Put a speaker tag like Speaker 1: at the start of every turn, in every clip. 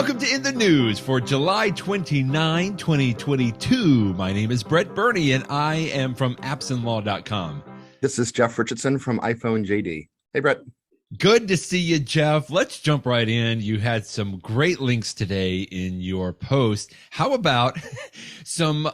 Speaker 1: Welcome to In the News for July 29, 2022. My name is Brett Burney, and I am from appsandlaw.com.
Speaker 2: This is Jeff Richardson from iPhone JD. Hey, Brett.
Speaker 1: Good to see you, Jeff. Let's jump right in. You had some great links today in your post. How about some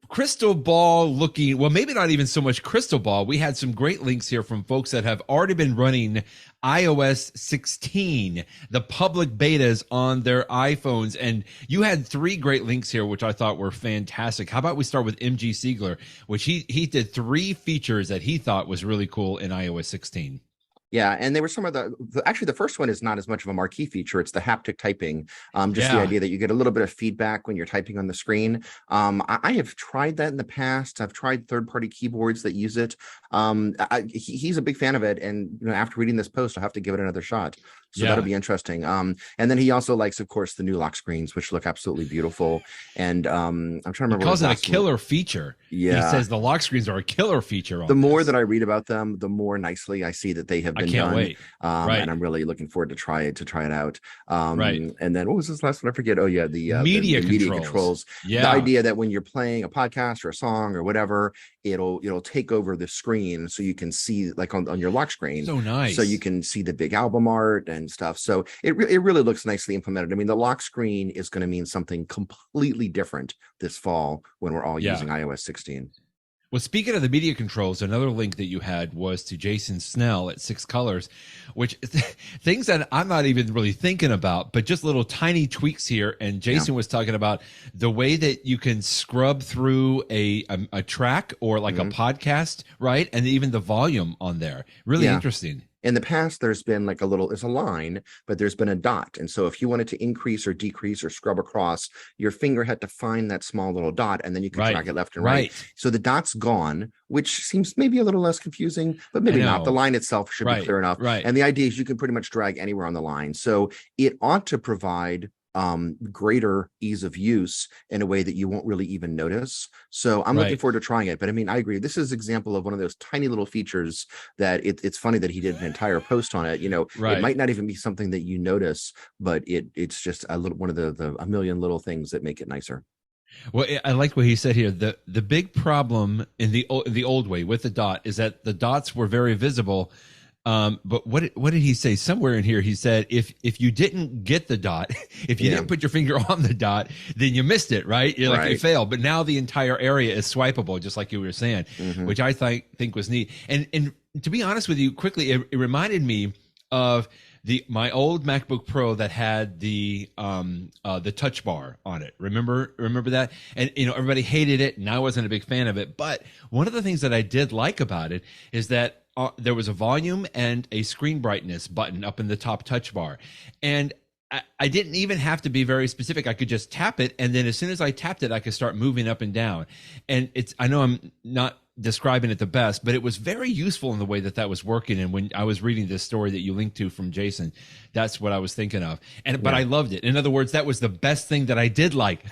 Speaker 1: crystal ball looking, well, maybe not even so much crystal ball. We had some great links here from folks that have already been running iOS 16, the public betas on their iPhones. And you had three great links here, which I thought were fantastic. How about we start with MG Siegler, which he did three features that he thought was really cool in iOS 16.
Speaker 2: Yeah, and they were some of actually the first one is not as much of a marquee feature. It's the haptic typing, the idea that you get a little bit of feedback when you're typing on the screen. I have tried that in the past. I've tried third-party keyboards that use it. He's a big fan of it, and after reading this post, I'll have to give it another shot. So that'll be interesting. And then he also likes, of course, the new lock screens, which look absolutely beautiful. And I'm trying to remember.
Speaker 1: He calls it a killer feature. Yeah, he says the lock screens are a killer feature.
Speaker 2: The more that I read about them, the more nicely I see that they have been done.
Speaker 1: Wait.
Speaker 2: And I'm really looking forward to try it out. And then what was this last one? I forget. Oh yeah, the
Speaker 1: media
Speaker 2: controls. Yeah, the idea that when you're playing a podcast or a song or whatever, it'll take over the screen so you can see, like on your lock screen.
Speaker 1: So nice.
Speaker 2: So you can see the big album art and stuff. So it really looks nicely implemented. I mean, the lock screen is going to mean something completely different this fall when we're all using iOS 16.
Speaker 1: Well, speaking of the media controls, another link that you had was to Jason Snell at 6 Colors, which things that I'm not even really thinking about, but just little tiny tweaks here. And Jason was talking about the way that you can scrub through a track or like a podcast, right? And even the volume on there. Really interesting.
Speaker 2: In the past, there's been like it's a line, but there's been a dot. And so if you wanted to increase or decrease or scrub across, your finger had to find that small little dot, and then you could drag it left and right. So the dot's gone, which seems maybe a little less confusing, but maybe not. The line itself should be clear enough. And the idea is you can pretty much drag anywhere on the line. So it ought to provide greater ease of use in a way that you won't really even notice. So I'm looking forward to trying it. But I mean, I agree. This is an example of one of those tiny little features that it's funny that he did an entire post on it. It might not even be something that you notice, but it's just a little one of the a million little things that make it nicer.
Speaker 1: Well, I like what he said here. The big problem in the old way with the dot is that the dots were very visible. But what did he say? Somewhere in here, he said, if you didn't get the dot, if you didn't put your finger on the dot, then you missed it, right? You're like, you failed. But now the entire area is swipeable, just like you were saying, which I think was neat. And to be honest with you, quickly, it reminded me of my old MacBook Pro that had the touch bar on it. Remember that? And everybody hated it, and I wasn't a big fan of it. But one of the things that I did like about it is that there was a volume and a screen brightness button up in the top touch bar. And I didn't even have to be very specific. I could just tap it. And then as soon as I tapped it, I could start moving up and down. And I know I'm not describing it the best, but it was very useful in the way that was working. And when I was reading this story that you linked to from Jason, that's what I was thinking of. But I loved it. In other words, that was the best thing that I did like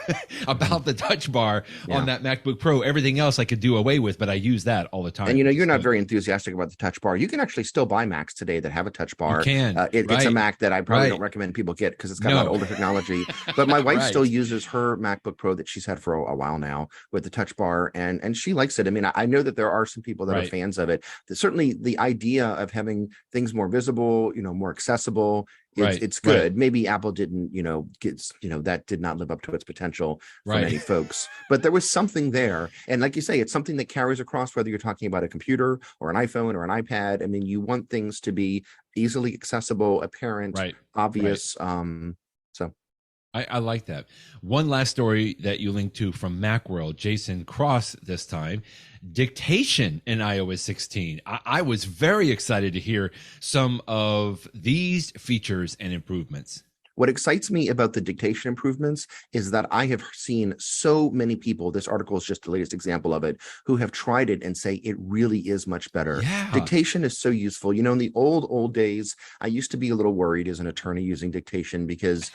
Speaker 1: about the touch bar on that MacBook Pro. Everything else I could do away with, but I use that all the time.
Speaker 2: And you're not very enthusiastic about the touch bar. You can actually still buy Macs today that have a touch bar.
Speaker 1: You can.
Speaker 2: It's a Mac that I probably don't recommend people get because it's got a lot of older technology. But my wife still uses her MacBook Pro that she's had for a while now with the touch bar, and she likes it. I mean, I know that there are some people that are fans of it. Certainly the idea of having things more visible, more accessible, it's good. Maybe Apple didn't, that did not live up to its potential for many folks, but there was something there. And like you say, it's something that carries across, whether you're talking about a computer or an iPhone or an iPad. I mean, you want things to be easily accessible, apparent, obvious.
Speaker 1: I like that. One last story that you linked to from Macworld, Jason Cross this time, Dictation in iOS 16. I was very excited to hear some of these features and improvements.
Speaker 2: What excites me about the dictation improvements is that I have seen so many people, this article is just the latest example of it, who have tried it and say it really is much better.
Speaker 1: Yeah.
Speaker 2: Dictation is so useful. In the old days, I used to be a little worried as an attorney using dictation because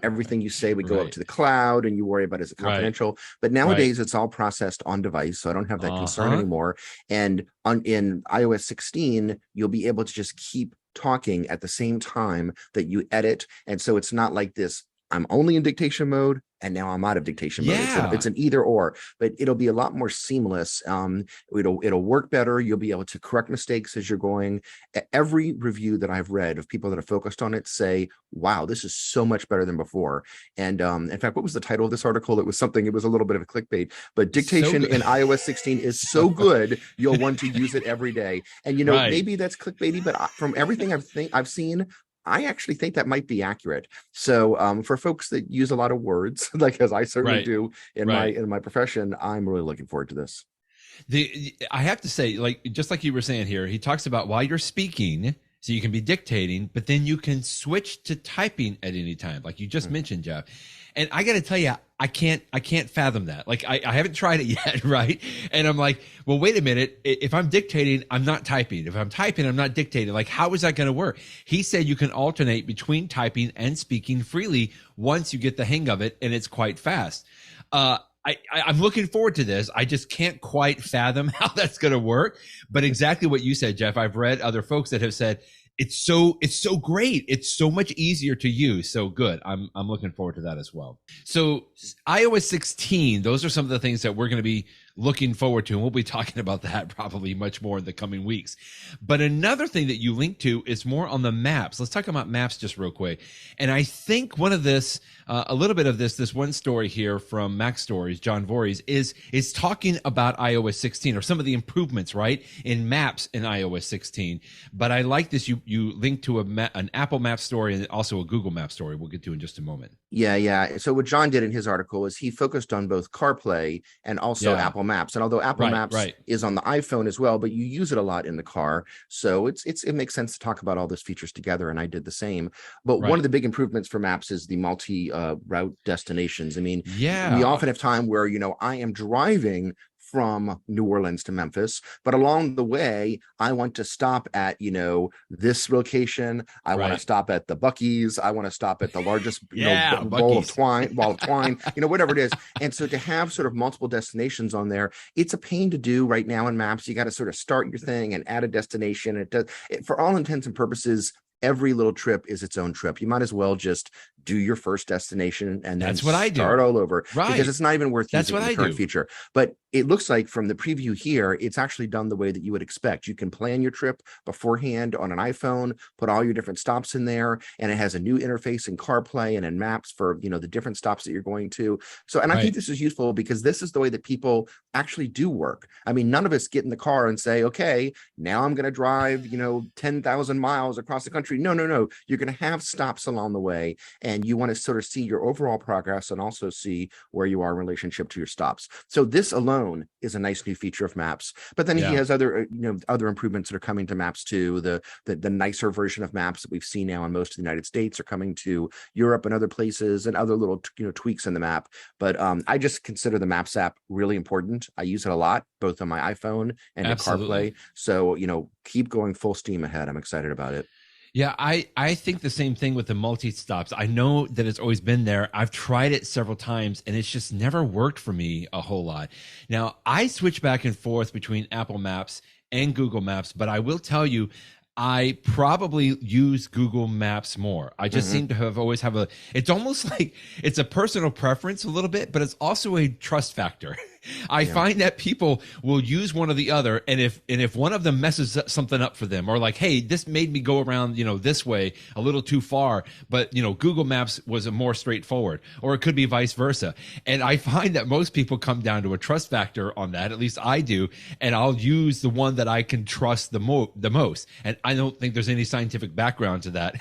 Speaker 2: everything you say would go up to the cloud and you worry about is it confidential. But nowadays it's all processed on device, so I don't have that concern anymore. And in iOS 16, you'll be able to just keep talking at the same time that you edit, and so it's not like this I'm only in dictation mode, and now I'm out of dictation mode. It's an either or, but it'll be a lot more seamless. It'll work better. You'll be able to correct mistakes as you're going. Every review that I've read of people that have focused on it say, wow, this is so much better than before. And in fact, what was the title of this article? It was a little bit of a clickbait, but dictation in iOS 16 is so good, you'll want to use it every day. And, maybe that's clickbaity, but from everything I've seen, I actually think that might be accurate. So for folks that use a lot of words, like as I certainly do in my profession, I'm really looking forward to this.
Speaker 1: I have to say, just like you were saying here, he talks about while you're speaking, so you can be dictating, but then you can switch to typing at any time, like you just mentioned, Jeff. And I got to tell you, I can't fathom that. Like I haven't tried it yet, right? And I'm like, well, wait a minute. If I'm dictating, I'm not typing. If I'm typing, I'm not dictating. Like, how is that going to work? He said you can alternate between typing and speaking freely once you get the hang of it, and it's quite fast. I'm looking forward to this. I just can't quite fathom how that's going to work. But exactly what you said, Jeff, I've read other folks that have said, it's so great. It's so much easier to use. So good. I'm looking forward to that as well. So iOS 16, those are some of the things that we're going to be looking forward to. And we'll be talking about that probably much more in the coming weeks. But another thing that you linked to is more on the maps. Let's talk about maps just real quick. And I think one of this, a little bit of this one story here from MacStories, John Voorhees, is talking about iOS 16 or some of the improvements, right, in maps in iOS 16. But I like this. You linked to an Apple Map story and also a Google Map story we'll get to in just a moment.
Speaker 2: Yeah. So what John did in his article is he focused on both CarPlay and also Apple Maps. And although Apple Maps is on the iPhone as well, but you use it a lot in the car, so it makes sense to talk about all those features together. And I did the same. But one of the big improvements for Maps is the multi route destinations. I mean, we often have time where I am driving from New Orleans to Memphis, but along the way, I want to stop at, this location. I want to stop at the Buc-ee's. I want to stop at the largest, ball of twine, whatever it is. And so to have sort of multiple destinations on there, it's a pain to do right now in Maps. You got to sort of start your thing and add a destination. For all intents and purposes, every little trip is its own trip. You might as well just do your first destination and then start all over, because it's not even worth using the current feature. But it looks like from the preview here, it's actually done the way that you would expect. You can plan your trip beforehand on an iPhone, put all your different stops in there, and it has a new interface in CarPlay and in Maps for the different stops that you're going to. So, and I think this is useful because this is the way that people actually do work. I mean, none of us get in the car and say, okay, now I'm going to drive 10,000 miles across the country. No. You're going to have stops along the way, and you want to sort of see your overall progress and also see where you are in relationship to your stops. So this alone is a nice new feature of Maps. But then he has other improvements that are coming to Maps too. The nicer version of Maps that we've seen now in most of the United States are coming to Europe and other places, and other little tweaks in the map. But I just consider the Maps app really important. I use it a lot, both on my iPhone and in CarPlay. So keep going full steam ahead. I'm excited about it.
Speaker 1: Yeah, I think the same thing with the multi-stops. I know that it's always been there. I've tried it several times, and it's just never worked for me a whole lot. Now, I switch back and forth between Apple Maps and Google Maps, but I will tell you, I probably use Google Maps more. I just seem to always have it's almost like it's a personal preference a little bit, but it's also a trust factor. I find that people will use one or the other, and if one of them messes something up for them, or like, hey, this made me go around this way a little too far, but Google Maps was a more straightforward, or it could be vice versa. And I find that most people come down to a trust factor on that. At least I do, and I'll use the one that I can trust the most. And I don't think there's any scientific background to that.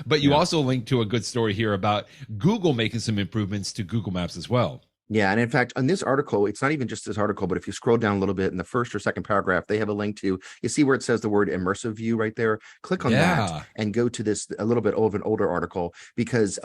Speaker 1: But you also linked to a good story here about Google making some improvements to Google Maps as well.
Speaker 2: Yeah. And in fact, on this article, it's not even just this article, but if you scroll down a little bit in the first or second paragraph, they have a link to, you see where it says the word immersive view right there. Click on that and go to this a little bit of an older article, because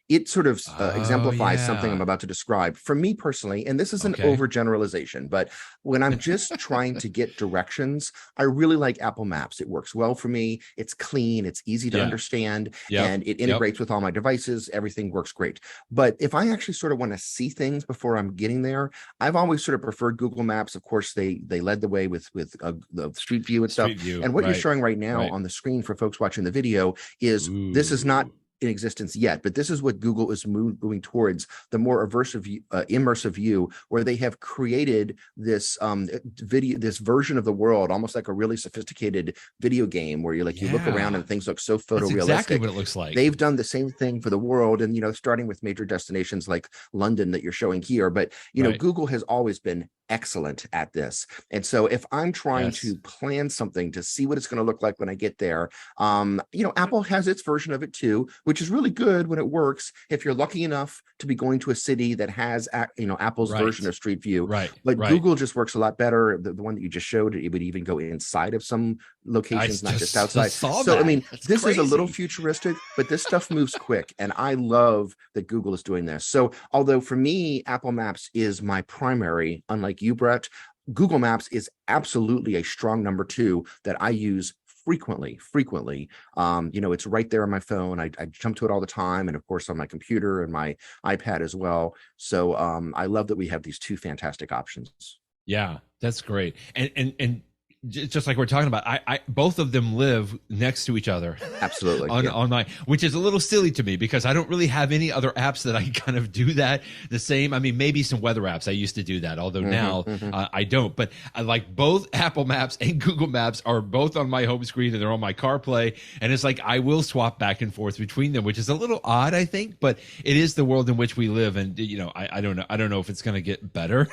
Speaker 2: it sort of exemplifies something I'm about to describe. For me personally, and this is an overgeneralization, but when I'm just trying to get directions, I really like Apple Maps. It works well for me. It's clean. It's easy to understand, and it integrates with all my devices. Everything works great. But if I actually sort of want to see things before I'm getting there, I've always sort of preferred Google Maps. Of course, they led the way with the Street View and stuff. And what you're showing right now on the screen for folks watching the video is this is not in existence yet, but this is what Google is moving towards, the more immersive view, where they have created this this version of the world, almost like a really sophisticated video game, where you look around and things look so photorealistic. That's
Speaker 1: exactly what it looks like.
Speaker 2: They've done the same thing for the world, and starting with major destinations like London that you're showing here. But Google has always been excellent at this. And so if I'm trying to plan something to see what it's going to look like when I get there, Apple has its version of it too, which is really good when it works. If you're lucky enough to be going to a city that has, Apple's version of Street View, but Google just works a lot better. The one that you just showed, it would even go inside of some locations, not just outside. So, I mean, this is a little futuristic, but this stuff moves quick. And I love that Google is doing this. So although for me, Apple Maps is my primary, unlike you, Brett, Google Maps is absolutely a strong number two that I use frequently. It's right there on my phone. I jump to it all the time, and of course on my computer and my iPad as well. So I love that we have these two fantastic options.
Speaker 1: Yeah, that's great. And just like we're talking about, I both of them live next to each other.
Speaker 2: Absolutely.
Speaker 1: on my, which is a little silly to me because I don't really have any other apps that I kind of do that the same. I mean, maybe some weather apps. I used to do that, although now I don't. But I like both Apple Maps and Google Maps are both on my home screen, and they're on my CarPlay. And it's like I will swap back and forth between them, which is a little odd, I think. But it is the world in which we live, and I don't know. I don't know if it's going to get better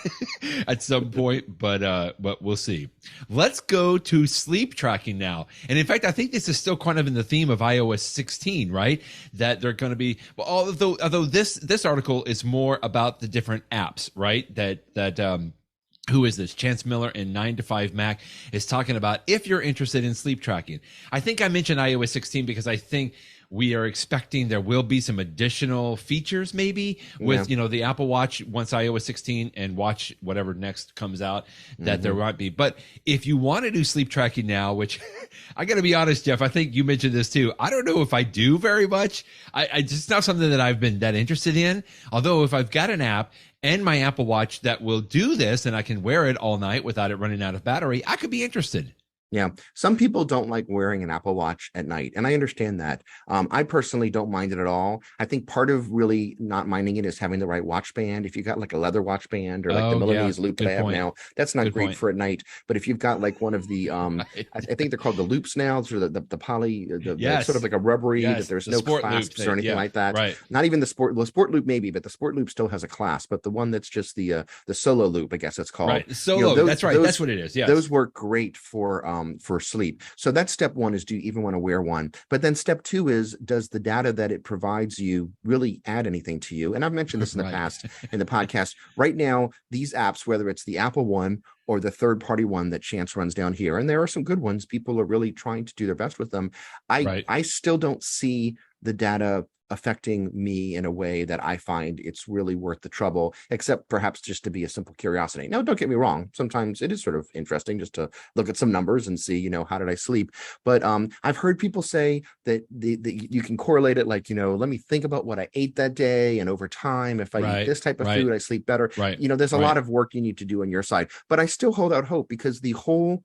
Speaker 1: at some point, but we'll see. Let's go to sleep tracking now. And in fact, I think this is still kind of in the theme of iOS 16, right? That they're going to be, well, although this article is more about the different apps, right? That who is this? Chance Miller in 9 to 5 Mac is talking about if you're interested in sleep tracking. I think I mentioned iOS 16 because I think we are expecting there will be some additional features maybe with, the Apple Watch once iOS 16 and Watch whatever next comes out that there might be. But if you want to do sleep tracking now, which I got to be honest, Jeff, I think you mentioned this too. I don't know if I do very much. I just not something that I've been that interested in. Although if I've got an app and my Apple Watch that will do this and I can wear it all night without it running out of battery, I could be interested.
Speaker 2: Yeah. Some people don't like wearing an Apple Watch at night, and I understand that. I personally don't mind it at all. I think part of really not minding it is having the right watch band. If you got like a leather watch band or like the Milanese loop that I have now, that's not great for at night. But if you've got like one of the, I think they're called the loops now, or the poly, sort of like a rubbery, that there's no clasps or anything like that. Right. Not even the sport loop maybe, but the sport loop still has a clasp. But the one that's just the solo loop, I guess it's called. Right.
Speaker 1: Solo. That's right. That's what it is. Yeah.
Speaker 2: Those work great for sleep. So that's step one, is do you even want to wear one? But then step two is, does the data that it provides you really add anything to you? And I've mentioned this in the past in the podcast. Right now, these apps, whether it's the Apple one or the third-party one that Chance runs down here, and there are some good ones, people are really trying to do their best with them. I still don't see the data affecting me in a way that I find it's really worth the trouble, except perhaps just to be a simple curiosity. Now, don't get me wrong. Sometimes it is sort of interesting just to look at some numbers and see, how did I sleep? But I've heard people say that you can correlate it like, let me think about what I ate that day. And over time, if I eat this type of food, I sleep better. There's a lot of work you need to do on your side. But I still hold out hope, because the whole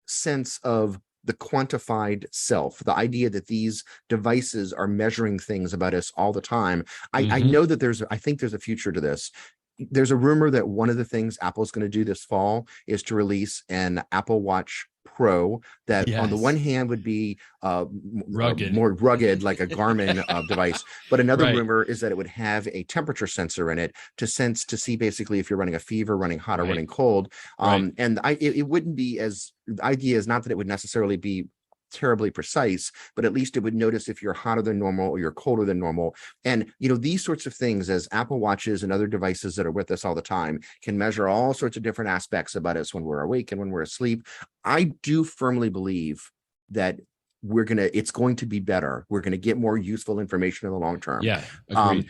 Speaker 2: sense of the quantified self, the idea that these devices are measuring things about us all the time. I know that I think there's a future to this. There's a rumor that one of the things Apple's going to do this fall is to release an Apple Watch Pro that on the one hand would be more rugged, like a Garmin device. But another rumor is that it would have a temperature sensor in it to see basically if you're running a fever, running hot or running cold. And it wouldn't be the idea is not that it would necessarily be terribly precise, but at least it would notice if you're hotter than normal or you're colder than normal. And these sorts of things, as Apple Watches and other devices that are with us all the time can measure all sorts of different aspects about us when we're awake and when we're asleep. I do firmly believe that it's going to be better. We're going to get more useful information in the long term. Yeah.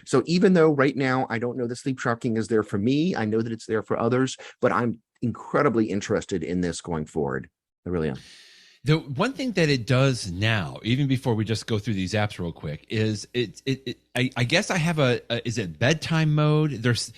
Speaker 2: So even though right now I don't know the sleep tracking is there for me, I know that it's there for others, but I'm incredibly interested in this going forward. I really am.
Speaker 1: The one thing that it does now, even before we just go through these apps real quick, is I guess I have is it bedtime mode? There's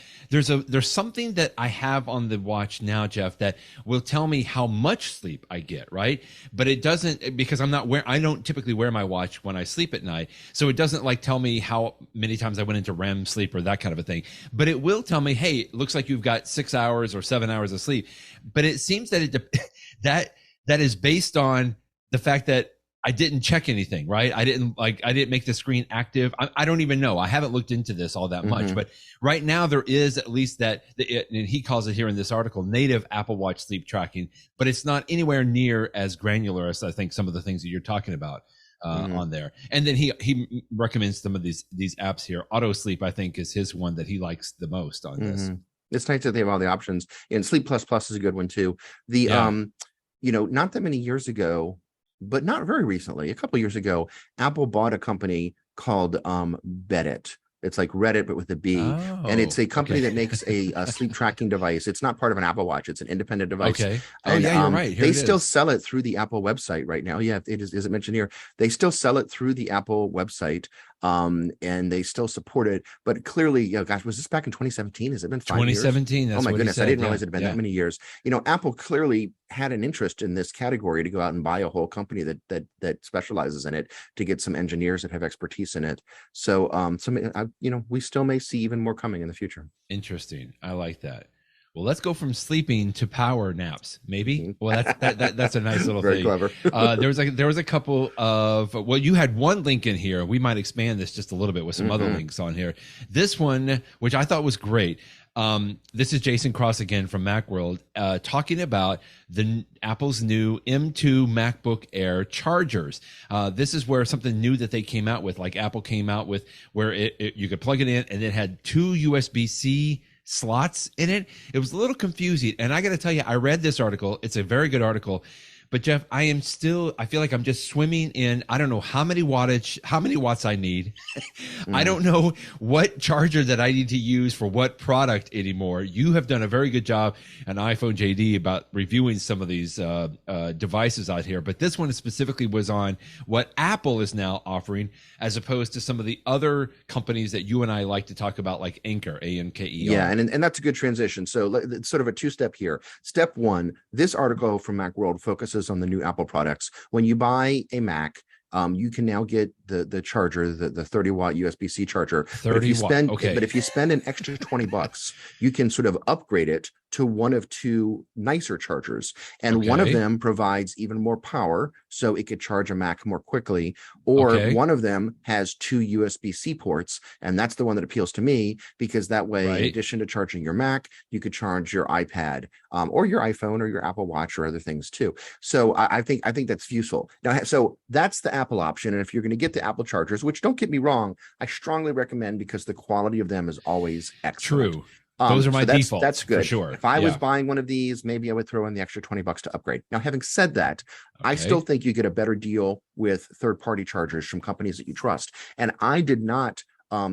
Speaker 1: something that I have on the watch now, Jeff, that will tell me how much sleep I get, right? But it doesn't, because I don't typically wear my watch when I sleep at night, so it doesn't like tell me how many times I went into REM sleep or that kind of a thing. But it will tell me, hey, it looks like you've got 6 hours or 7 hours of sleep. But it seems that that is based on the fact that I didn't check anything, right? I didn't make the screen active. I don't even know. I haven't looked into this all that much, but right now there is at least and he calls it here in this article, native Apple Watch sleep tracking, but it's not anywhere near as granular as I think some of the things that you're talking about on there. And then he recommends some of these apps here. Auto Sleep, I think, is his one that he likes the most on this.
Speaker 2: It's nice that they have all the options. And Sleep Plus Plus is a good one too. Not that many years ago, but not very recently, a couple of years ago, Apple bought a company called Bedit. It's like Reddit, but with a B. And it's a company that makes a sleep tracking device. It's not part of an Apple Watch. It's an independent device.
Speaker 1: Okay.
Speaker 2: And,
Speaker 1: you're right.
Speaker 2: They still sell it through the Apple website right now. Yeah, it is it mentioned here. They still sell it through the Apple website. And they still support it. But clearly, gosh, was this back in 2017? Has it been 5 years?
Speaker 1: 2017. That's
Speaker 2: oh my goodness,
Speaker 1: I
Speaker 2: didn't realize it had been that many years. Apple clearly had an interest in this category to go out and buy a whole company that specializes in it, to get some engineers that have expertise in it. So, we still may see even more coming in the future.
Speaker 1: Interesting. I like that. Well, let's go from sleeping to power naps, maybe. Well, that's a nice little
Speaker 2: Very
Speaker 1: thing.
Speaker 2: Clever.
Speaker 1: There was a couple of, you had one link in here. We might expand this just a little bit with some other links on here. This one, which I thought was great. This is Jason Cross again from Macworld, talking about Apple's new M2 MacBook Air chargers. This is where something new that they came out with, like Apple came out with, where you could plug it in and it had 2 USB-C slots in it. It was a little confusing. And I got to tell you, I read this article. It's a very good article. But Jeff, I feel like I'm just swimming in, I don't know how many watts I need. I don't know what charger that I need to use for what product anymore. You have done a very good job on iPhone JD about reviewing some of these devices out here. But this one specifically was on what Apple is now offering, as opposed to some of the other companies that you and I like to talk about, like Anker, Anker.
Speaker 2: Yeah, and that's a good transition. So it's sort of a two-step here. Step one, this article from Macworld focuses on the new Apple products. When you buy a Mac, you can now get the charger, the 30-watt USB-C charger. But if you spend an extra $20, you can sort of upgrade it to one of 2 nicer chargers. And one of them provides even more power, so it could charge a Mac more quickly. Or one of them has 2 USB-C ports. And that's the one that appeals to me, because that way, in addition to charging your Mac, you could charge your iPad or your iPhone or your Apple Watch or other things too. So I think that's useful. Now, so that's the Apple option. And if you're going to get the Apple chargers, which, don't get me wrong, I strongly recommend, because the quality of them is always excellent.
Speaker 1: True. Those are my defaults.
Speaker 2: That's good.
Speaker 1: For sure.
Speaker 2: If I was buying one of these, maybe I would throw in the extra $20 to upgrade. Now, having said that, I still think you get a better deal with third-party chargers from companies that you trust. And I did not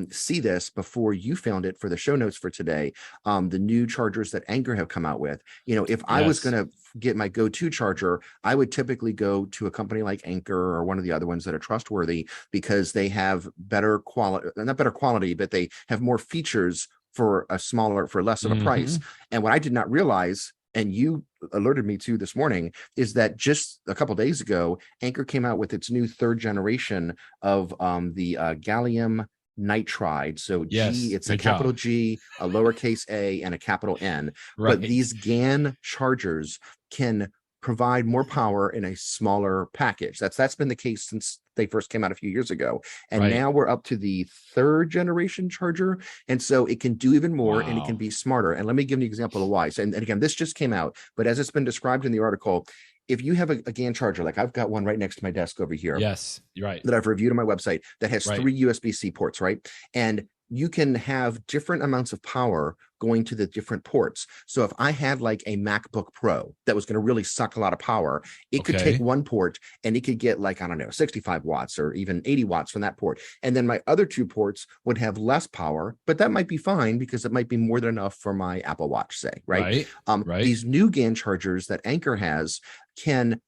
Speaker 2: see this before you found it for the show notes for today. The new chargers that Anker have come out with. If I was going to get my go-to charger, I would typically go to a company like Anker or one of the other ones that are trustworthy, because they have better quality, not better quality, but they have more features for less of a price. And what I did not realize, and you alerted me to this morning, is that just a couple days ago, Anker came out with its new 3rd generation of the gallium nitride. So G, it's a capital G, a lowercase a, and a capital N. But these GaN chargers can provide more power in a smaller package. That's been the case since they first came out a few years ago. And now we're up to the 3rd generation charger. And so it can do even more, and it can be smarter. And let me give you an example of why. So, and again, this just came out, but as it's been described in the article, if you have a GaN charger, like I've got one right next to my desk over here.
Speaker 1: Yes, you're right.
Speaker 2: That I've reviewed on my website, that has 3 USB-C ports, right? And you can have different amounts of power going to the different ports. So if I had like a MacBook Pro that was going to really suck a lot of power, it could take one port and it could get like, I don't know, 65 watts or even 80 watts from that port. And then my other two ports would have less power, but that might be fine because it might be more than enough for my Apple Watch, say, right? These new GaN chargers that Anker has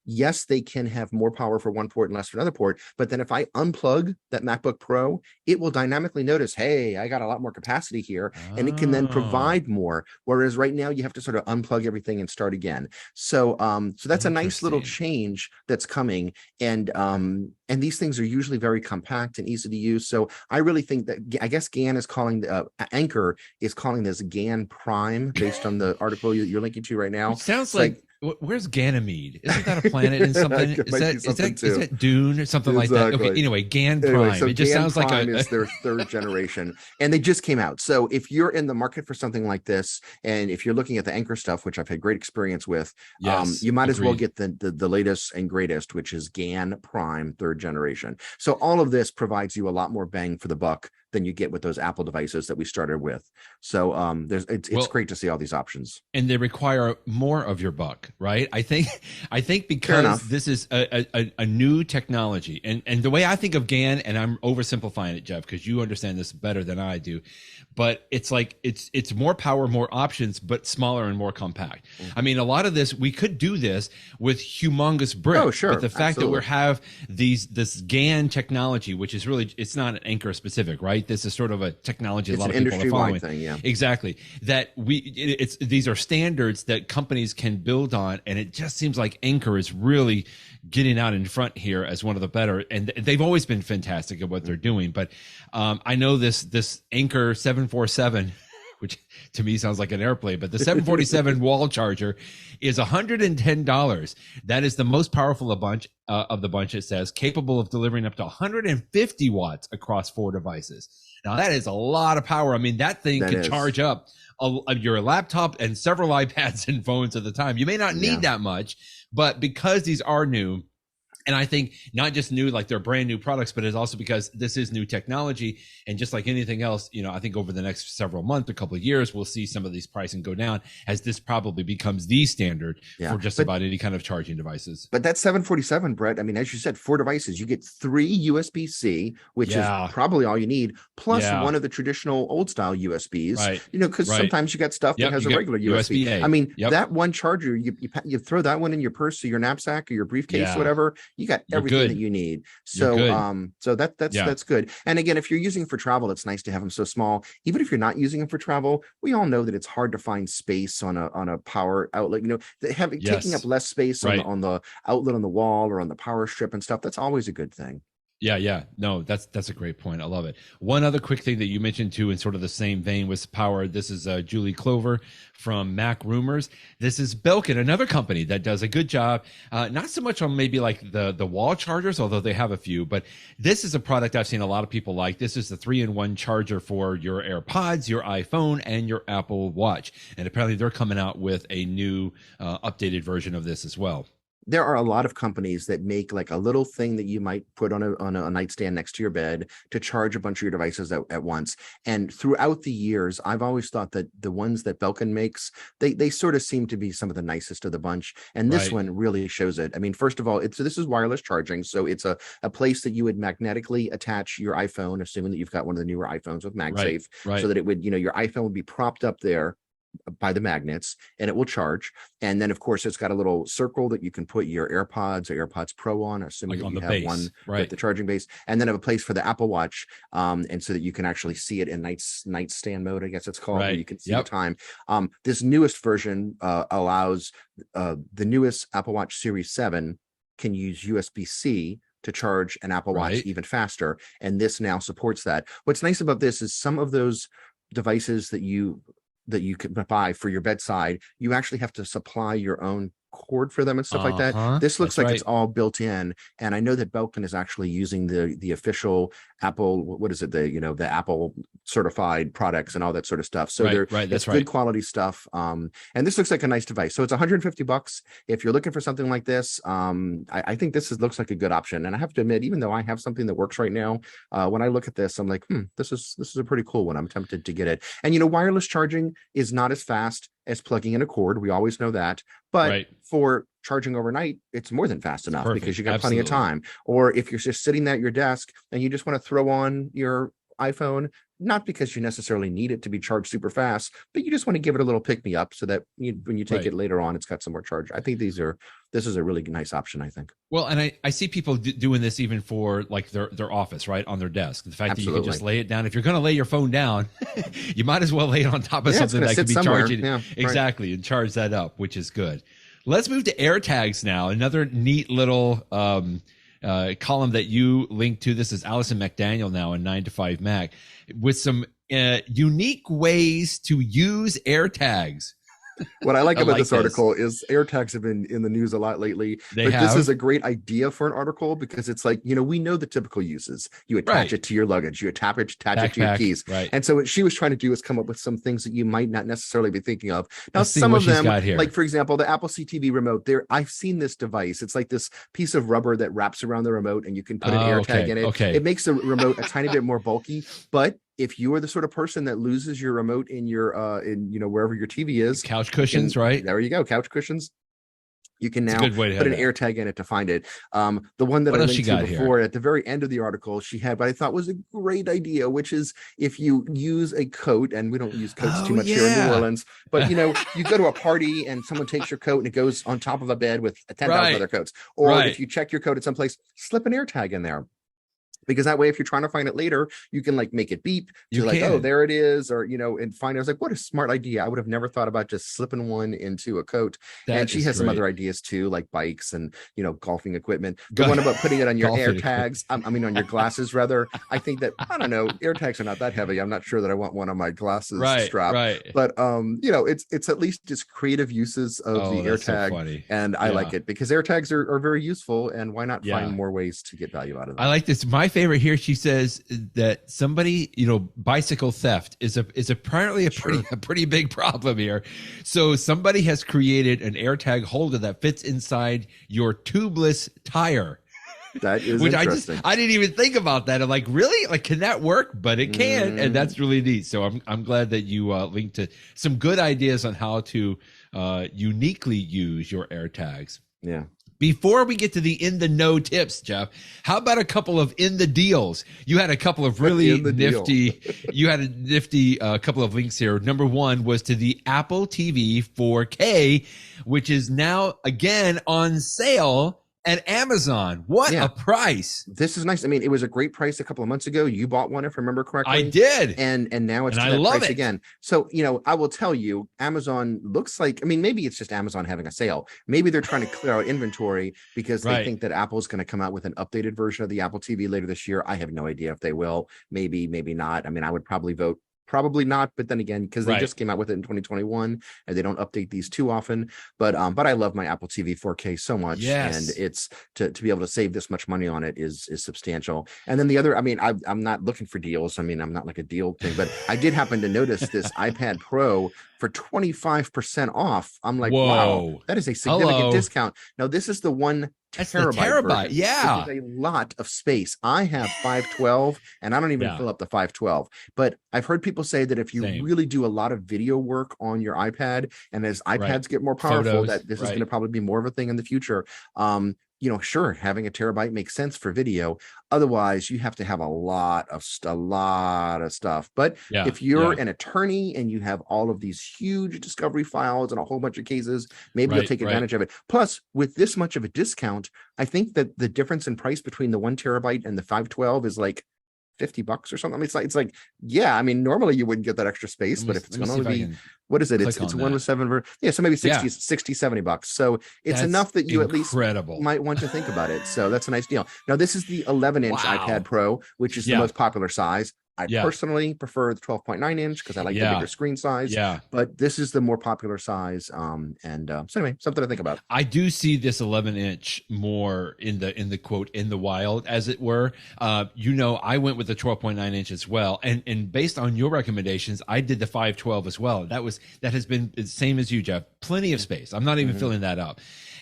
Speaker 2: yes, they can have more power for one port and less for another port. But then if I unplug that MacBook Pro, it will dynamically notice, hey, I got a lot more capacity here, and it can then provide more. Whereas right now you have to sort of unplug everything and start again. So, so that's a nice little change that's coming. And these things are usually very compact and easy to use. So I really think that, I guess GaN is calling, Anker is calling this GaNPrime based on the article you're linking to right now.
Speaker 1: It sounds like where's Ganymede? Isn't that a planet in something? Is that Dune or something like that? Okay, anyway, GaNPrime. So it just sounds like
Speaker 2: is their third generation, and they just came out. So if you're in the market for something like this, and if you're looking at the Anker stuff, which I've had great experience with, you might as well get the latest and greatest, which is GaNPrime 3rd generation. So all of this provides you a lot more bang for the buck than you get with those Apple devices that we started with. So it's great to see all these options.
Speaker 1: And they require more of your buck, right? I think because this is a new technology, and the way I think of GaN, and I'm oversimplifying it, Jeff, because you understand this better than I do, but it's like it's more power, more options, but smaller and more compact. I mean, a lot of this, we could do this with humongous bricks.
Speaker 2: Oh, sure.
Speaker 1: But the fact that we have this GaN technology, which is really, it's not an Anker specific, right? This is sort of a technology a lot of people are following.
Speaker 2: Thing, yeah.
Speaker 1: Exactly. That these are standards that companies can build on, and it just seems like Anker is really getting out in front here as one of the better, and they've always been fantastic at what they're doing. But I know this Anker 747, which to me sounds like an airplane, but the 747 wall charger is $110. That is the most powerful of the bunch, it says, capable of delivering up to 150 watts across 4 devices. Now, that is a lot of power. I mean, that thing can charge up your laptop and several iPads and phones at the time. You may not need that much, but because these are new, and I think not just new, like they're brand new products, but it's also because this is new technology. And just like anything else, I think over the next several months, a couple of years, we'll see some of these pricing go down as this probably becomes the standard for just about any kind of charging devices.
Speaker 2: But that 747, Brett, I mean, as you said, 4 devices, you get 3 USB-C, which is probably all you need, plus one of the traditional old style USBs, right? Because sometimes you got stuff that has a regular USB. I mean, that one charger, you throw that one in your purse or your knapsack or your briefcase, whatever. You got everything that you need. So, so that's good. And again, if you're using for travel, it's nice to have them so small. Even if you're not using them for travel, we all know that it's hard to find space on a power outlet. Taking up less space on the outlet on the wall or on the power strip and stuff. That's always a good thing.
Speaker 1: Yeah. No, that's a great point. I love it. One other quick thing that you mentioned too, in sort of the same vein with power. This is Juli Clover from Mac Rumors. This is Belkin, another company that does a good job. Not so much on maybe like the wall chargers, although they have a few, but this is a product I've seen a lot of people like. This is the 3-in-1 charger for your AirPods, your iPhone, and your Apple Watch. And apparently they're coming out with a new updated version of this as well.
Speaker 2: There are a lot of companies that make like a little thing that you might put on a nightstand next to your bed to charge a bunch of your devices at once. And throughout the years, I've always thought that the ones that Belkin makes, they sort of seem to be some of the nicest of the bunch. And this one really shows it. I mean, first of all, this is wireless charging. So it's a place that you would magnetically attach your iPhone, assuming that you've got one of the newer iPhones with MagSafe, so that it would, your iPhone would be propped up there by the magnets and it will charge. And then of course it's got a little circle that you can put your AirPods or AirPods Pro on, assuming that you have one with the charging base, and then have a place for the Apple Watch, and so that you can actually see it in nightstand mode, I guess it's called, where you can see the time. This newest version allows the newest Apple Watch Series 7 can use USB-C to charge an Apple Watch even faster, and this now supports that. What's nice about this is some of those devices that you can buy for your bedside, you actually have to supply your own cord for them and stuff like that. This looks like it's all built in, and I know that Belkin is actually using the official Apple, what is it, the Apple certified products and all that sort of stuff. So
Speaker 1: that's
Speaker 2: good quality stuff. And this looks like a nice device. So it's $150. If you're looking for something like this, I think this looks like a good option. And I have to admit, even though I have something that works right now, when I look at this, I'm like, this is a pretty cool one. I'm tempted to get it. And wireless charging is not as fast as plugging in a cord. We always know that. But for charging overnight, it's more than fast enough because you got plenty of time. Or if you're just sitting at your desk and you just want to throw on your iPhone, not because you necessarily need it to be charged super fast, but you just want to give it a little pick me up so that when you take it later on, it's got some more charge. I think this is a really nice option, I think.
Speaker 1: Well, and I see people doing this even for like their office, right, on their desk. The fact that you can just lay it down. If you're going to lay your phone down, you might as well lay it on top of something that can be charging. Yeah, exactly, and charge that up, which is good. Let's move to AirTags now. Another neat little column that you linked to. This is Allison McDaniel now in 9 to 5 Mac with some unique ways to use AirTags.
Speaker 2: What I like about this article is AirTags have been in the news a lot lately. This is a great idea for an article because it's like, we know the typical uses. You attach it to your luggage, you attach it to your keys. And so what she was trying to do is come up with some things that you might not necessarily be thinking of. Now, some of them, like for example, the Apple CTV remote there, I've seen this device. It's like this piece of rubber that wraps around the remote and you can put an AirTag in it. It makes the remote a tiny bit more bulky, but if you are the sort of person that loses your remote in your wherever your TV is,
Speaker 1: couch cushions, right?
Speaker 2: There you go, couch cushions. You can now put an AirTag in it to find it. The one that I linked to before at the very end of the article, she had, but I thought was a great idea, which is if you use a coat, and we don't use coats too much here in New Orleans, but you go to a party and someone takes your coat and it goes on top of a bed with 10,000 other coats. Or if you check your coat at some place, slip an AirTag in there. Because that way, if you're trying to find it later, you can like make it beep. You're like, oh, there it is. Or, and find it. I was like, what a smart idea. I would have never thought about just slipping one into a coat. And she has some other ideas too, like bikes and, golfing equipment. The one about putting it on your AirTags, on your glasses, rather. I think that, I don't know, AirTags are not that heavy. I'm not sure that I want one on my glasses strap. But, it's at least just creative uses of the AirTag. And I like it because AirTags are very useful. And why not find more ways to get value out of them?
Speaker 1: I like this. My favorite here, she says that somebody, bicycle theft is apparently a pretty big problem here. So somebody has created an AirTag holder that fits inside your tubeless tire.
Speaker 2: That is
Speaker 1: which
Speaker 2: interesting.
Speaker 1: I didn't even think about that. I'm like, really? Like, can that work? But it can, and that's really neat. So I'm glad that you linked to some good ideas on how to uniquely use your AirTags.
Speaker 2: Yeah.
Speaker 1: Before we get to the in the know tips, Jeff, how about a couple of in the deals? You had a couple of really nifty. You had a nifty couple of links here. Number one was to the Apple TV 4K, which is now again on sale at Amazon. What a price.
Speaker 2: This is nice. I mean, it was a great price a couple of months ago. You bought one, if I remember correctly.
Speaker 1: I did.
Speaker 2: And now it's to that price again. So, I will tell you, Amazon looks like, maybe it's just Amazon having a sale. Maybe they're trying to clear out inventory because they think that Apple's going to come out with an updated version of the Apple TV later this year. I have no idea if they will. Maybe not. I would probably vote probably not, but then again, because they just came out with it in 2021 and they don't update these too often. But I love my Apple TV 4K so much, and it's to be able to save this much money on it is substantial. And then the other, I'm not looking for deals. I'm not like a deal thing, but I did happen to notice this iPad Pro for 25% off. I'm like, wow, that is a significant discount. Now this is the 1 terabyte. Yeah, which is a lot of space. I have 512 and I don't even fill up the 512, but I've heard people say that if you really do a lot of video work on your iPad, and as iPads get more powerful, that this is going to probably be more of a thing in the future. Sure, having a terabyte makes sense for video. Otherwise, you have to have a lot of stuff. But if you're an attorney and you have all of these huge discovery files and a whole bunch of cases, maybe you'll take advantage of it. Plus, with this much of a discount, I think that the difference in price between the 1 terabyte and the 512 is like $50 or something. It's like, normally you wouldn't get that extra space, but if it's going to be, what is it? It's 1 with 7. So maybe 60, $70. So it's enough that you at least might want to think about it. So that's a nice deal. Now, this is the 11-inch iPad Pro, which is the most popular size. I personally prefer the 12.9 inch because I like the bigger screen size.
Speaker 1: Yeah.
Speaker 2: But this is the more popular size. So anyway, something to think about.
Speaker 1: I do see this 11-inch more in the quote in the wild, as it were. I went with the 12.9 inch as well, and based on your recommendations, I did the 512 as well. That has been the same as you, Jeff. Plenty of space. I'm not even filling that up.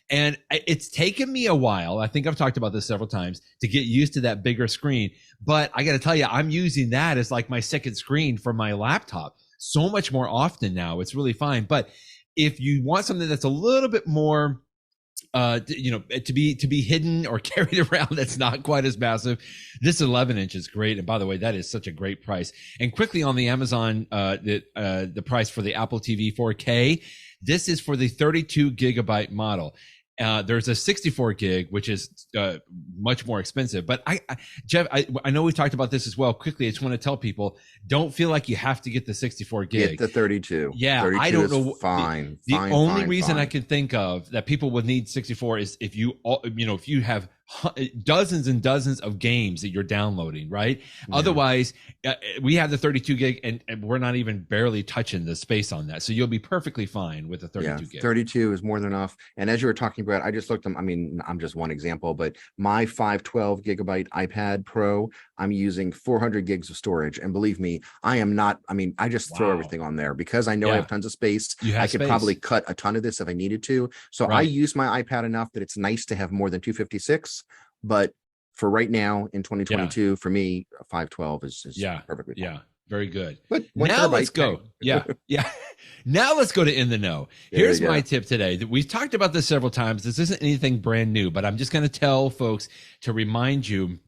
Speaker 1: And it's taken me a while. I think I've talked about this several times to get used to that bigger screen. But I got to tell you, I'm using that as like my second screen for my laptop so much more often now. It's really fine. But if you want something that's a little bit more, to be hidden or carried around, that's not quite as massive, this 11-inch is great. And by the way, that is such a great price. And quickly on the Amazon, the price for the Apple TV 4K, this is for the 32 gigabyte model. There's a 64 gig, which is much more expensive. But Jeff, I know we've talked about this as well. Quickly, I just want to tell people, don't feel like you have to get the 64 gig.
Speaker 2: Get the 32.
Speaker 1: Yeah,
Speaker 2: 32
Speaker 1: I don't know.
Speaker 2: Fine.
Speaker 1: The only reason I can think of that people would need 64 is if you have dozens and dozens of games that you're downloading, right? Yeah. Otherwise, we have the 32 gig and we're not even barely touching the space on that. So you'll be perfectly fine with the 32 gig.
Speaker 2: 32 is more than enough. And as you were talking about, I just looked them. I mean, I'm just one example, but my 512 gigabyte iPad Pro, I'm using 400 gigs of storage. And believe me, I just throw everything on there because I know I have tons of space. I could probably cut a ton of this if I needed to. So I use my iPad enough that it's nice to have more than 256. But for right now in 2022, for me, 512 is perfectly fine. Yeah,
Speaker 1: very good.
Speaker 2: But
Speaker 1: now let's go. Yeah. Now let's go to In the Know. Here's my tip today. We've talked about this several times. This isn't anything brand new, but I'm just going to tell folks to remind you.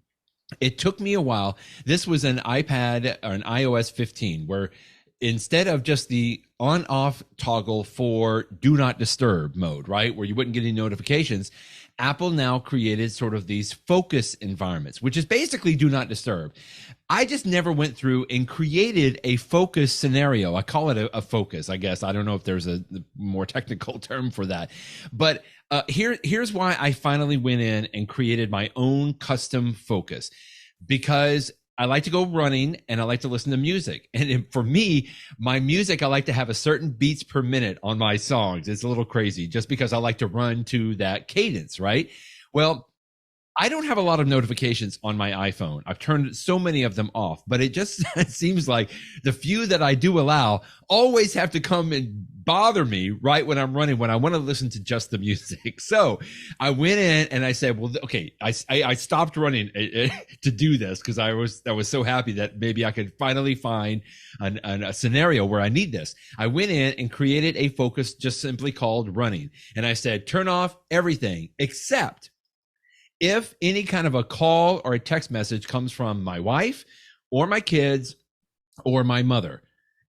Speaker 1: It took me a while. This was an iPad or an iOS 15 where instead of just the on-off toggle for do not disturb mode, right, where you wouldn't get any notifications, Apple now created sort of these focus environments, which is basically do not disturb. I just never went through and created a focus scenario. I call it a focus, I guess. I don't know if there's a more technical term for that. But here's why I finally went in and created my own custom focus. Because I like to go running and I like to listen to music. And for me, my music, I like to have a certain beats per minute on my songs. It's a little crazy just because I like to run to that cadence, right? Well, I don't have a lot of notifications on my iPhone. I've turned so many of them off, but it just seems like the few that I do allow always have to come and bother me right when I'm running, when I want to listen to just the music. So I went in and I said, well, okay, I stopped running to do this because I was so happy that maybe I could finally find a scenario where I need this. I went in and created a focus just simply called running. And I said, turn off everything except if any kind of a call or a text message comes from my wife or my kids or my mother.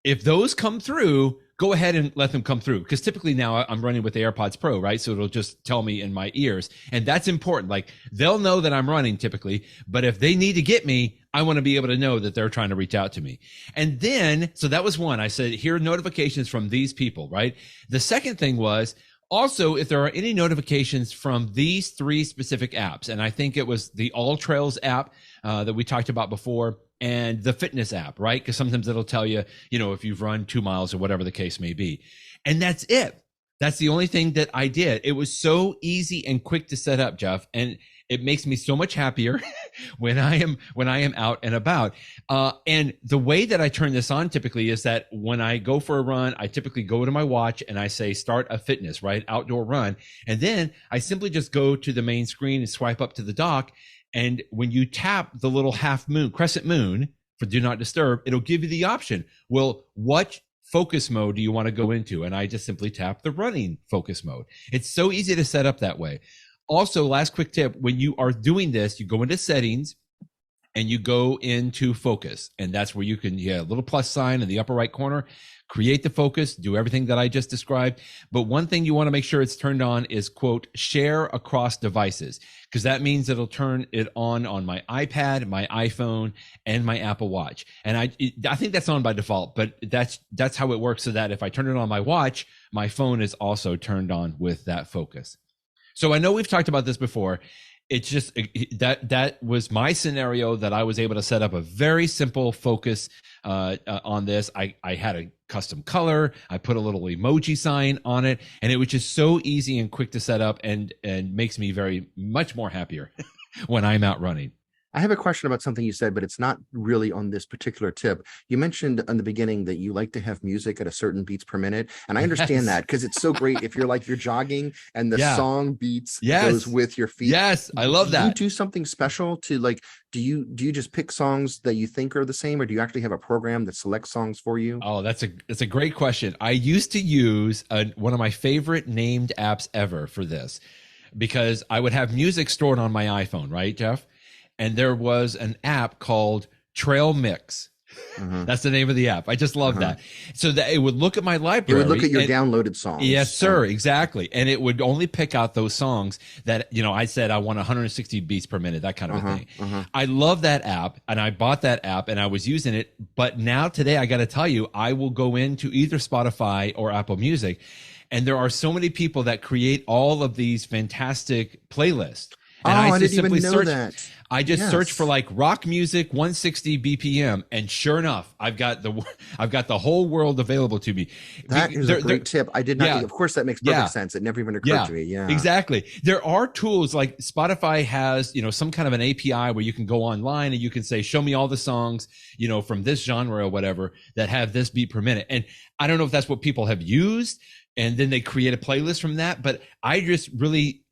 Speaker 1: If those come through, go ahead and let them come through. Because typically now I'm running with the AirPods Pro, right? So it'll just tell me in my ears. And that's important. Like they'll know that I'm running typically, but if they need to get me, I want to be able to know that they're trying to reach out to me. And then, so that was one. I said, here are notifications from these people, right? The second thing was, also, if there are any notifications from these three specific apps, and I think it was the All Trails app that we talked about before, and the fitness app, right? Because sometimes it'll tell you, if you've run 2 miles or whatever the case may be. And that's it. That's the only thing that I did. It was so easy and quick to set up, Jeff. And it makes me so much happier when I am out and about. And the way that I turn this on typically is that when I go for a run, I typically go to my watch and I say, start a fitness, right? Outdoor run. And then I simply just go to the main screen and swipe up to the dock. And when you tap the little crescent moon for do not disturb, it'll give you the option. Well, what focus mode do you want to go into? And I just simply tap the running focus mode. It's so easy to set up that way. Also, last quick tip, when you are doing this, you go into settings and you go into focus. And that's where you can, a little plus sign in the upper right corner, create the focus, do everything that I just described. But one thing you want to make sure it's turned on is, quote, share across devices, because that means it'll turn it on my iPad, my iPhone, and my Apple Watch. And I think that's on by default, but that's how it works, so that if I turn it on my watch, my phone is also turned on with that focus. So I know we've talked about this before. it's just that was my scenario, that I was able to set up a very simple focus on this. I had a custom color. I put a little emoji sign on it, and it was just so easy and quick to set up, and makes me very much more happier when I'm out running.
Speaker 2: I have a question about something you said, but it's not really on this particular tip. You mentioned in the beginning that you like to have music at a certain beats per minute. And I understand that, because it's so great if you're jogging and the song beats goes with your feet.
Speaker 1: Yes, I love that.
Speaker 2: Do you do something special to do you just pick songs that you think are the same, or do you actually have a program that selects songs for you?
Speaker 1: Oh, that's a great question. I used to use one of my favorite named apps ever for this, because I would have music stored on my iPhone, right, Jeff? And there was an app called Trail Mix. That's the name of the app. I just love that. So that it would look at my library.
Speaker 2: It would look at your downloaded songs.
Speaker 1: Yes, sir. Exactly. And it would only pick out those songs that, I said I want 160 beats per minute, that kind of a thing. I love that app, and I bought that app and I was using it. But now today, I got to tell you, I will go into either Spotify or Apple Music, and there are so many people that create all of these fantastic playlists. And
Speaker 2: I didn't even know that.
Speaker 1: I just searched for rock music 160 BPM, and sure enough, I've got the whole world available to me.
Speaker 2: That is a great tip. I did not. Of course, that makes perfect sense. It never even occurred to me. Yeah,
Speaker 1: exactly. There are tools like Spotify has, some kind of an API where you can go online and you can say, show me all the songs, from this genre or whatever that have this beat per minute. And I don't know if that's what people have used, and then they create a playlist from that. But I just really,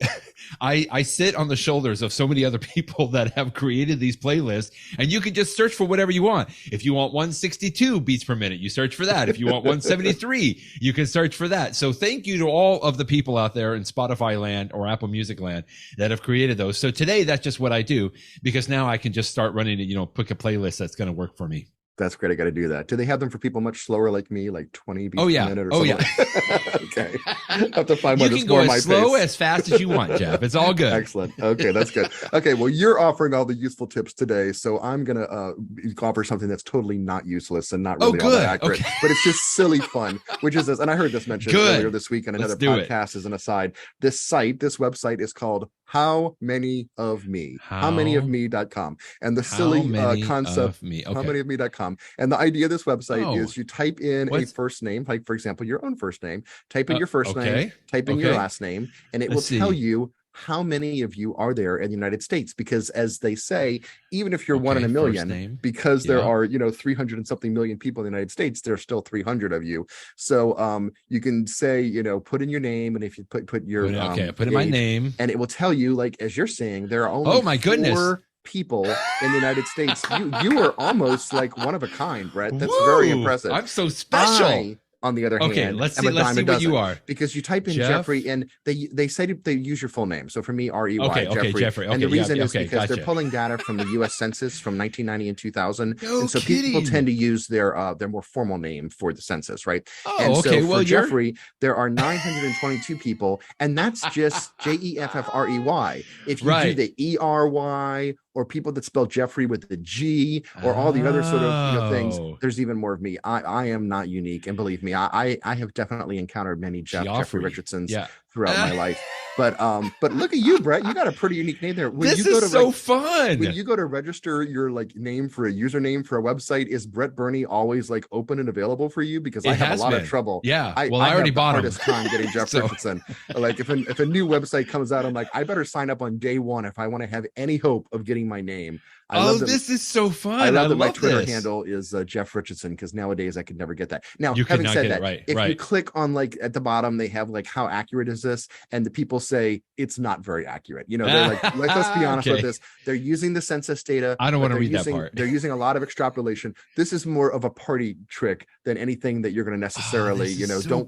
Speaker 1: I sit on the shoulders of so many other people that have created these playlists, and you can just search for whatever you want. If you want 162 beats per minute, you search for that. If you want 173, you can search for that. So thank you to all of the people out there in Spotify land or Apple Music land that have created those. So today, that's just what I do, because now I can just start running it, pick a playlist that's going to work for me.
Speaker 2: That's great. I got to do that. Do they have them for people much slower like me, like 20 beats per minute or something? Okay. I have to find one
Speaker 1: that's more my pace. You can go as fast as you want, Jeff. It's all good.
Speaker 2: Excellent. Okay, that's good. Okay, well, you're offering all the useful tips today, so I'm going to offer something that's totally not useless and not really all that accurate, but it's just silly fun, which is this, and I heard this mentioned earlier this week in another podcast as an aside. This website is called How Many of Me, howmanyofme.com. And the silly concept, howmanyofme.com. And the idea of this website is you type in a first name, like for example, your own first name, type in your first name, type in your last name, and it will tell you how many of you are there in the United States. Because as they say, even if you're one in a million, because there are, 300 and something million people in the United States, there's still 300 of you. So you can say, put in your name, and if you put your
Speaker 1: put in my name,
Speaker 2: and it will tell you, like, as you're saying, there are only four people in the United States. You are almost like one of a kind, Brett. That's very impressive.
Speaker 1: I'm so special.
Speaker 2: On the other hand,
Speaker 1: let's see what you are,
Speaker 2: because you type in Jeffrey, and they say they use your full name. So for me, REY, Jeffrey. And the reason is because they're pulling data from the U.S. Census from 1990 and 2000, and so people tend to use their more formal name for the census, right? So for Jeffrey, there are 922 people, and that's just JEFFREY. If you do the ERY, or people that spell Jeffrey with the G, or all the other sort of things, there's even more of me. I am not unique, and believe me, I have definitely encountered many Jeffrey Richardsons throughout my life. But look at you, Brett. You got a pretty unique name there.
Speaker 1: This is so fun.
Speaker 2: When you go to register your name for a username for a website, is Brett Burney always open and available for you? Because I have a lot of trouble.
Speaker 1: Yeah. I already bought him.
Speaker 2: Hardest time getting Jeff Richardson. If a new website comes out, I'm like, I better sign up on day one if I want to have any hope of getting my name.
Speaker 1: This is so fun.
Speaker 2: I love that my Twitter handle is Jeff Richardson, because nowadays I could never get that. Now, having said that, if you click on at the bottom, they have how accurate is this? And the people say it's not very accurate. They're let's be honest with this. They're using the census data.
Speaker 1: I don't want to read that part.
Speaker 2: They're using a lot of extrapolation. This is more of a party trick than anything that you're going to necessarily, don't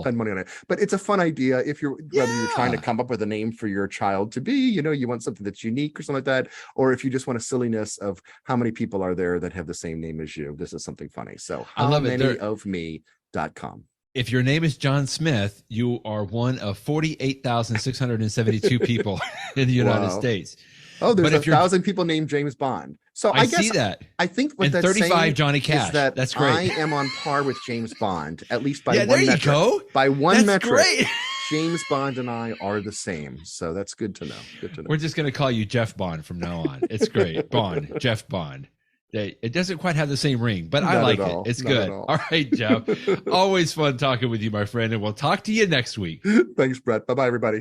Speaker 2: spend money on it. But it's a fun idea if whether you're trying to come up with a name for your child to be, you want something that's unique or something like that, or if you just want to silliness of how many people are there that have the same name as you. This is something funny. So howmanyofme.com.
Speaker 1: If your name is John Smith, you are one of 48,672 people in the United States.
Speaker 2: Oh, there's 1,000 people named James Bond. So I guess
Speaker 1: see that.
Speaker 2: I think what that's
Speaker 1: 35
Speaker 2: saying
Speaker 1: Johnny Cash.
Speaker 2: Is that
Speaker 1: that's great.
Speaker 2: I am on par with James Bond, at least by one
Speaker 1: there
Speaker 2: metric.
Speaker 1: You go.
Speaker 2: By one
Speaker 1: that's
Speaker 2: metric.
Speaker 1: Great.
Speaker 2: James Bond and I are the same. So that's good to know. Good to know.
Speaker 1: We're just going to call you Jeff Bond from now on. It's great. Bond, Jeff Bond. It doesn't quite have the same ring, but I like it. It's good. All right, Jeff. Always fun talking with you, my friend, and we'll talk to you next week.
Speaker 2: Thanks, Brett. Bye-bye, everybody.